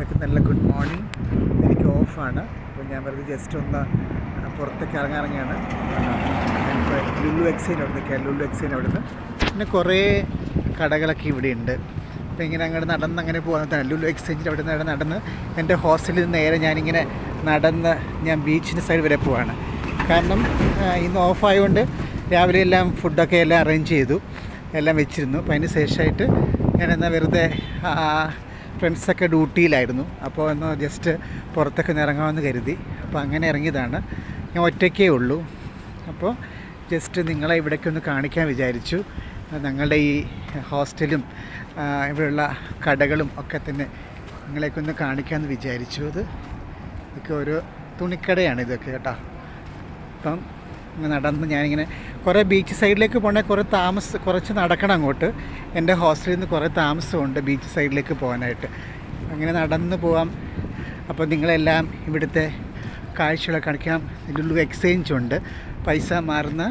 എനിക്ക് നല്ല good morning. എനിക്ക് ഓഫാണ്. അപ്പോൾ ഞാൻ വെറുതെ ജസ്റ്റ് ഒന്ന് പുറത്തേക്ക് ഇറങ്ങിയാണ്. ഞാനിപ്പോൾ ലുലു എക്സൈൻ അവിടെ നിൽക്കുക. ലുലു എക്സൈൻ അവിടെ നിന്ന് പിന്നെ കുറേ കടകളൊക്കെ ഇവിടെ ഉണ്ട്. അപ്പോൾ ഇങ്ങനെ അങ്ങോട്ട് നടന്നങ്ങനെ പോകുന്നതാണ്. ലുലു എക്സ്ചേഞ്ചിൻ്റെ അവിടെ നിന്ന് നടന്ന് എൻ്റെ ഹോസ്റ്റലിൽ നിന്ന് നേരെ ഞാനിങ്ങനെ നടന്ന് ഞാൻ ബീച്ചിൻ്റെ സൈഡ് വരെ പോവാണ്. കാരണം ഇന്ന് ഓഫായതുകൊണ്ട് രാവിലെ എല്ലാം ഫുഡൊക്കെ എല്ലാം അറേഞ്ച് ചെയ്തു, എല്ലാം വെച്ചിരുന്നു. അപ്പോൾ അതിന് ശേഷമായിട്ട് ഞാനെന്നാൽ വെറുതെ ഫ്രണ്ട്സൊക്കെ ഡ്യൂട്ടിയിലായിരുന്നു, അപ്പോൾ ഒന്ന് ജസ്റ്റ് പുറത്തൊക്കെ ഇറങ്ങാമെന്ന് കരുതി. അപ്പോൾ അങ്ങനെ ഇറങ്ങിയതാണ്. ഞാൻ ഒറ്റയ്ക്കേ ഉള്ളൂ. അപ്പോൾ ജസ്റ്റ് നിങ്ങളെ ഇവിടേക്ക് ഒന്ന് കാണിക്കാൻ വിചാരിച്ചു. ഞങ്ങളുടെ ഈ ഹോസ്റ്റലും ഇവിടെയുള്ള കടകളും ഒക്കെ തന്നെ നിങ്ങളേക്കൊന്ന് കാണിക്കാമെന്ന് വിചാരിച്ചു. ഇതൊക്കെ ഒരു തുണിക്കടയാണ് ഇതൊക്കെ കേട്ടോ. അപ്പം നടന്ന് ഞാനിങ്ങനെ കുറേ ബീച്ച് സൈഡിലേക്ക് പോകണേ കുറച്ച് നടക്കണം അങ്ങോട്ട്. എൻ്റെ ഹോസ്റ്റലിൽ നിന്ന് കുറേ താമസമുണ്ട് ബീച്ച് സൈഡിലേക്ക് പോകാനായിട്ട്. അങ്ങനെ നടന്ന് പോകാം. അപ്പോൾ നിങ്ങളെല്ലാം ഇവിടുത്തെ കാഴ്ചകളൊക്കെ കാണിക്കാം. ലുലു എക്സ്ചേഞ്ച് ഉണ്ട്, പൈസ മാറുന്ന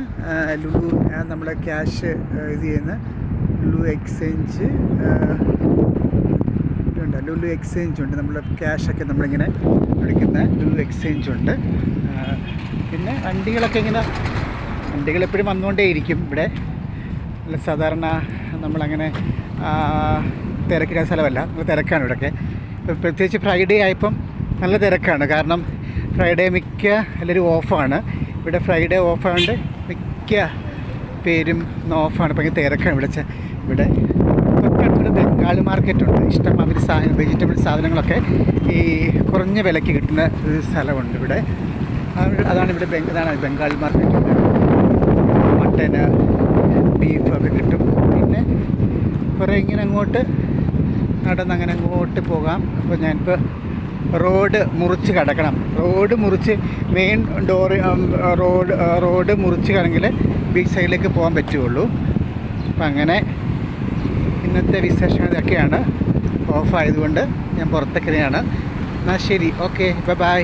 ലുലു നമ്മൾ ക്യാഷ് ഇത് ചെയ്യുന്ന ലുലു എക്സ്ചേഞ്ച് ഉണ്ട്. ലുലു എക്സ്ചേഞ്ച് ഉണ്ട്, നമ്മൾ ക്യാഷൊക്കെ നമ്മളിങ്ങനെ വിളിക്കുന്ന ലുലു എക്സ്ചേഞ്ച് ഉണ്ട്. പിന്നെ വണ്ടികളൊക്കെ വണ്ടികൾ എപ്പോഴും വന്നുകൊണ്ടേയിരിക്കും ഇവിടെ. അല്ല സാധാരണ നമ്മളങ്ങനെ തിരക്കില്ല സ്ഥലമല്ല, നല്ല തിരക്കാണ് ഇവിടെയൊക്കെ. പ്രത്യേകിച്ച് ഫ്രൈഡേ ആയപ്പം നല്ല തിരക്കാണ്. കാരണം ഫ്രൈഡേ മിക്ക എല്ലാവരും ഓഫാണ്. ഇവിടെ ഫ്രൈഡേ ഓഫായതുകൊണ്ട് മിക്ക പേരും ഓഫാണ്. ഭയങ്കര തിരക്കാണ് ഇവിടെ. തൊട്ടടുത്തൊരു ബംഗാളി മാർക്കറ്റുണ്ട്. ഇഷ്ടം അവർ വെജിറ്റബിൾ സാധനങ്ങളൊക്കെ ഈ കുറഞ്ഞ വിലയ്ക്ക് കിട്ടുന്ന ഒരു സ്ഥലമുണ്ട് ഇവിടെ. അതാണ് ബംഗാളി മാർക്കറ്റ്. മട്ടന് ബീഫൊക്കെ കിട്ടും. പിന്നെ കുറേ ഇങ്ങനെ അങ്ങോട്ട് നടന്നങ്ങനെ അങ്ങോട്ട് പോകാം. അപ്പോൾ ഞാനിപ്പോൾ റോഡ് മുറിച്ച് കടക്കണം. റോഡ് മുറിച്ച് മെയിൻ റോഡ് മുറിച്ച് കടന്നെങ്കിൽ ബീച്ച് സൈഡിലേക്ക് പോകാൻ പറ്റുകയുള്ളൂ. അപ്പം അങ്ങനെ ഇന്നത്തെ വിശേഷങ്ങൾ ഇതൊക്കെയാണ്. ഓഫായതുകൊണ്ട് ഞാൻ പുറത്തേക്കാണ്. എന്നാൽ ശരി, ഓക്കെ, ബൈ.